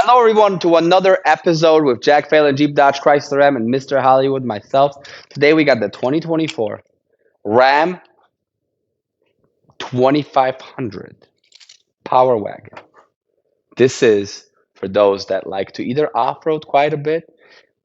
Hello, everyone, to another episode with Jack Phelan, Jeep Dodge Chrysler Ram, and Mr. Hollywood, myself. Today we got the 2024 Ram 2500 Power Wagon. This is for those that like to either off road quite a bit,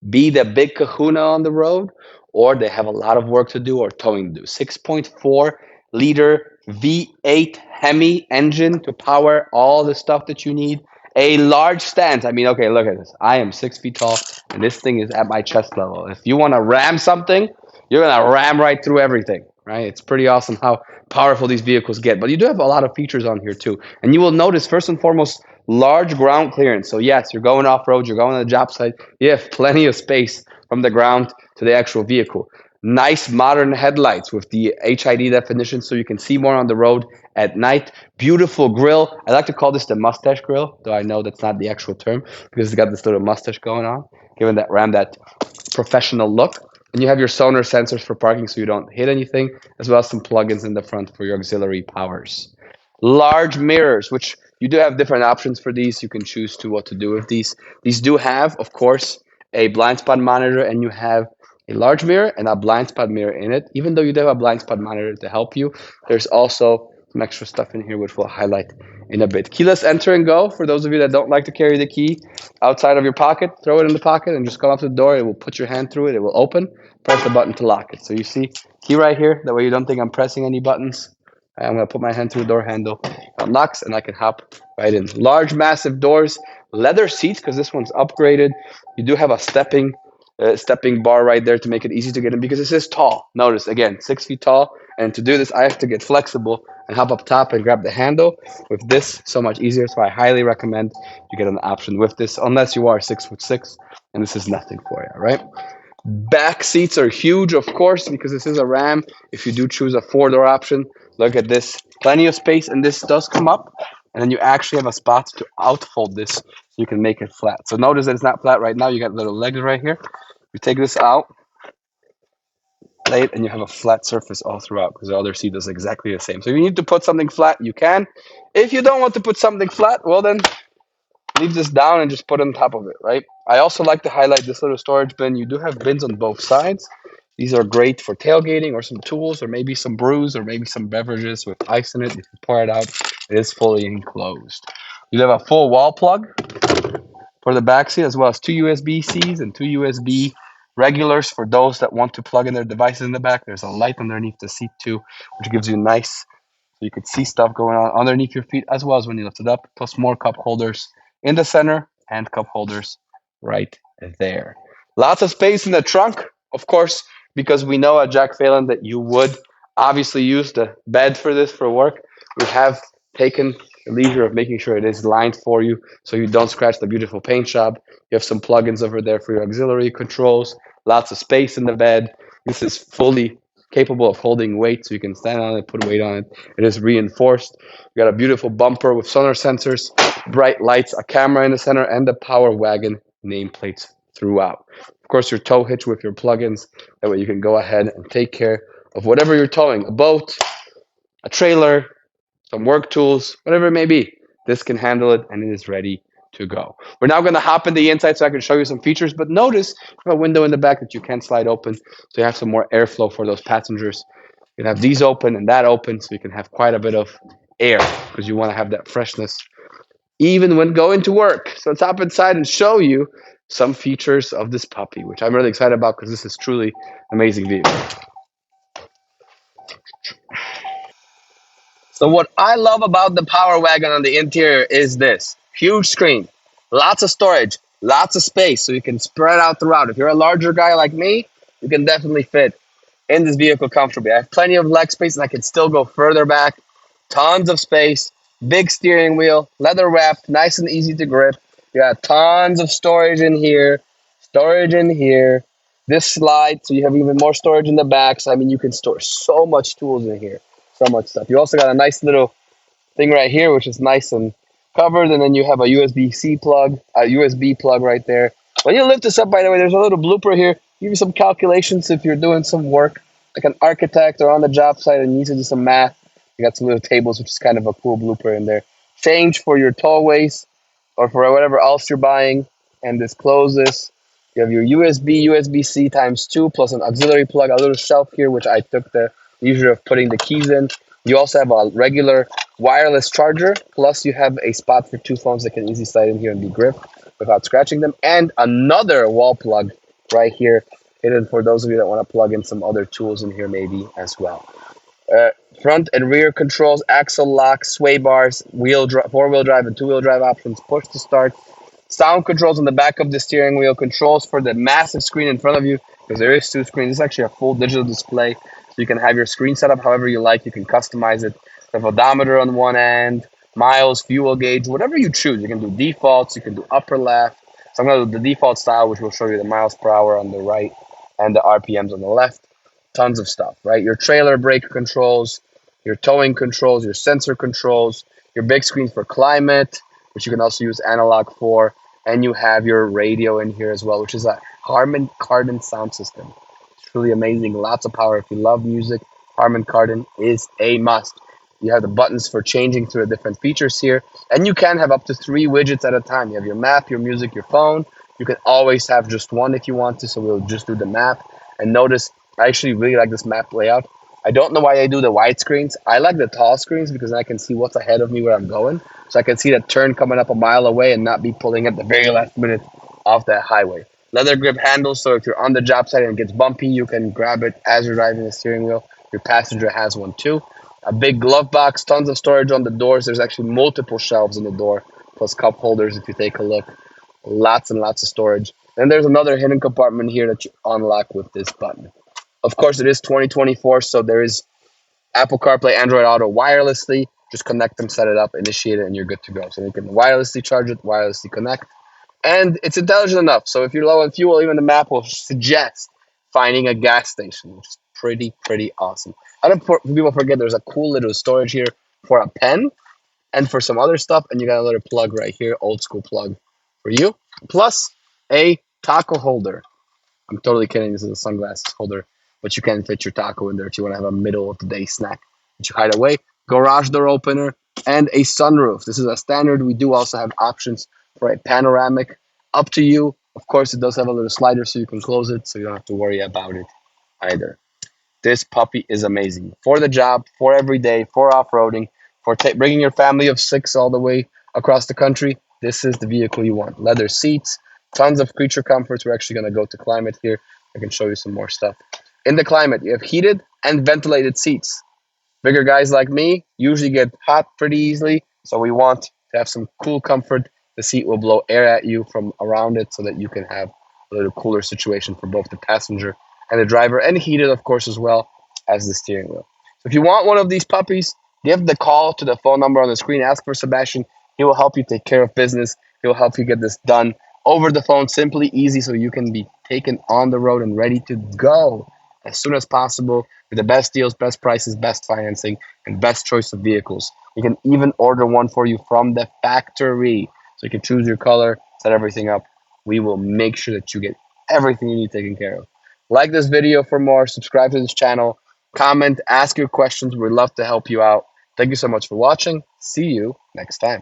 be the big kahuna on the road, or they have a lot of work to do or towing to do. 6.4 liter V8 HEMI engine to power all the stuff that you need. A large stance. I mean, okay, look at this. I am 6 feet tall, and this thing is at my chest level. If you want to ram something, you're gonna ram right through everything, right? It's pretty awesome how powerful these vehicles get. But you do have a lot of features on here too, and you will notice first and foremost large ground clearance. So yes, you're going off road, you're going to the job site. You have plenty of space from the ground to the actual vehicle. Nice modern headlights with the HID definition so you can see more on the road at night. Beautiful grill. I like to call this the mustache grill, though I know that's not the actual term because it's got this little mustache going on, giving that Ram that professional look. And you have your sonar sensors for parking so you don't hit anything, as well as some plugins in the front for your auxiliary powers. Large mirrors, which you do have different options for these. You can choose to what to do with these. These do have, of course, a blind spot monitor, and you have a large mirror and a blind spot mirror in it. Even though you do have a blind spot monitor to help you, there's also some extra stuff in here which we'll highlight in a bit. Keyless enter and go. For those of you that don't like to carry the key outside of your pocket, throw it in the pocket and just come up to the door. It will put your hand through it. It will open. Press the button to lock it. So you see key right here. That way you don't think I'm pressing any buttons. I'm going to put my hand through the door handle. It unlocks and I can hop right in. Large, massive doors. Leather seats because this one's upgraded. You do have a stepping bar right there to make it easy to get in because this is tall. Notice again, 6 feet tall, and to do this, I have to get flexible and hop up top and grab the handle. With this, so much easier. So I highly recommend you get an option with this, unless you are 6'6", and this is nothing for you, right? Back seats are huge, of course, because this is a Ram. If you do choose a four-door option, look at this, plenty of space, and this does come up, and then you actually have a spot to outfold this so you can make it flat. So notice that it's not flat right now. You got little legs right here. You take this out, lay it, and you have a flat surface all throughout because the other seat is exactly the same. So if you need to put something flat, you can. If you don't want to put something flat, well then leave this down and just put it on top of it, right? I also like to highlight this little storage bin. You do have bins on both sides. These are great for tailgating or some tools or maybe some brews or maybe some beverages with ice in it. If you pour it out, it is fully enclosed. You have a full wall plug for the back seat, as well as two USB-Cs and two USB regulars for those that want to plug in their devices in the back. There's a light underneath the seat too, which gives you nice, so you could see stuff going on underneath your feet as well as when you lift it up, plus more cup holders in the center and cup holders right there. Lots of space in the trunk, of course, because we know at Jack Phelan that you would obviously use the bed for this for work. We have taken the leisure of making sure it is lined for you so you don't scratch the beautiful paint job. You have some plugins over there for your auxiliary controls, lots of space in the bed. This is fully capable of holding weight, so you can stand on it, put weight on it. It is reinforced. You got a beautiful bumper with sonar sensors, bright lights, a camera in the center, and the Power Wagon nameplates throughout. Of course, your tow hitch with your plugins. That way you can go ahead and take care of whatever you're towing, a boat, a trailer, some work tools, whatever it may be. This can handle it, and it is ready to go. We're now going to hop in the inside so I can show you some features, but notice you have a window in the back that you can slide open, so you have some more airflow for those passengers. You can have these open and that open, so you can have quite a bit of air because you want to have that freshness even when going to work. So let's hop inside and show you some features of this puppy, which I'm really excited about because this is truly an amazing vehicle. So what I love about the Power Wagon on the interior is this. Huge screen, lots of storage, lots of space, so you can spread out throughout. If you're a larger guy like me, you can definitely fit in this vehicle comfortably. I have plenty of leg space and I can still go further back. Tons of space, big steering wheel, leather wrapped, nice and easy to grip. You got tons of storage in here, storage in here. This slide, so you have even more storage in the back. So I mean, you can store so much tools in here, so much stuff. You also got a nice little thing right here, which is nice and covered, and then you have a USB-C plug, a USB plug right there. When you lift this up, by the way, there's a little blooper here. Give you some calculations if you're doing some work, like an architect or on the job site and you need to do some math. You got some little tables, which is kind of a cool blooper in there. Change for your tollways, or for whatever else you're buying. And this closes. You have your USB-C times 2 plus an auxiliary plug, a little shelf here, which I took the leisure of putting the keys in. You also have a regular wireless charger, plus you have a spot for 2 phones that can easily slide in here and be gripped without scratching them, and another wall plug right here, hidden for those of you that want to plug in some other tools in here maybe as well. Uh, Front and rear controls, axle lock, sway bars, four-wheel drive and two-wheel drive options, push to start, sound controls on the back of the steering wheel, controls for the massive screen in front of you, because there is 2 screens. This is actually a full digital display, so you can have your screen set up however you like. You can customize it. The odometer on one end, miles, fuel gauge, whatever you choose. You can do defaults, you can do upper left. So I'm going to do the default style, which will show you the miles per hour on the right and the RPMs on the left. Tons of stuff, right? Your trailer brake controls, your towing controls, your sensor controls, your big screen for climate, which you can also use analog for, and you have your radio in here as well, which is a Harman Kardon sound system. It's really amazing, lots of power. If you love music, Harman Kardon is a must. You have the buttons for changing through the different features here, and you can have up to 3 widgets at a time. You have your map, your music, your phone. You can always have just one if you want to, so we'll just do the map. And notice, I actually really like this map layout. I don't know why I do the wide screens. I like the tall screens because I can see what's ahead of me where I'm going. So I can see that turn coming up a mile away and not be pulling at the very last minute off that highway. Leather grip handles, so if you're on the job site and it gets bumpy, you can grab it as you're driving the steering wheel. Your passenger has one too. A big glove box, tons of storage on the doors. There's actually multiple shelves in the door, plus cup holders if you take a look. Lots and lots of storage. And there's another hidden compartment here that you unlock with this button. Of course, it is 2024, so there is Apple CarPlay, Android Auto wirelessly. Just connect them, set it up, initiate it, and you're good to go. So you can wirelessly charge it, wirelessly connect. And it's intelligent enough. So if you're low on fuel, even the map will suggest finding a gas station, which is pretty awesome. I don't people forget there's a cool little storage here for a pen and for some other stuff. And you got a little plug right here, old school plug for you. Plus a taco holder. I'm totally kidding. This is a sunglasses holder, but you can fit your taco in there if you want to have a middle of the day snack that you hide away. Garage door opener and a sunroof. This is a standard. We do also have options for a panoramic. Up to you. Of course, it does have a little slider so you can close it, so you don't have to worry about it either. This puppy is amazing for the job, for every day, for off-roading, for bringing your family of 6 all the way across the country. This is the vehicle you want. Leather seats, tons of creature comforts. We're actually going to go to climate here. I can show you some more stuff. In the climate, you have heated and ventilated seats. Bigger guys like me usually get hot pretty easily, so we want to have some cool comfort. The seat will blow air at you from around it so that you can have a little cooler situation for both the passenger and the driver, and heated, of course, as well as the steering wheel. So if you want one of these puppies, give the call to the phone number on the screen. Ask for Sebastian. He will help you take care of business. He will help you get this done over the phone, simply, easy, so you can be taken on the road and ready to go as soon as possible with the best deals, best prices, best financing, and best choice of vehicles. We can even order one for you from the factory. So you can choose your color, set everything up. We will make sure that you get everything you need taken care of. Like this video for more, subscribe to this channel, comment, ask your questions. We'd love to help you out. Thank you so much for watching. See you next time.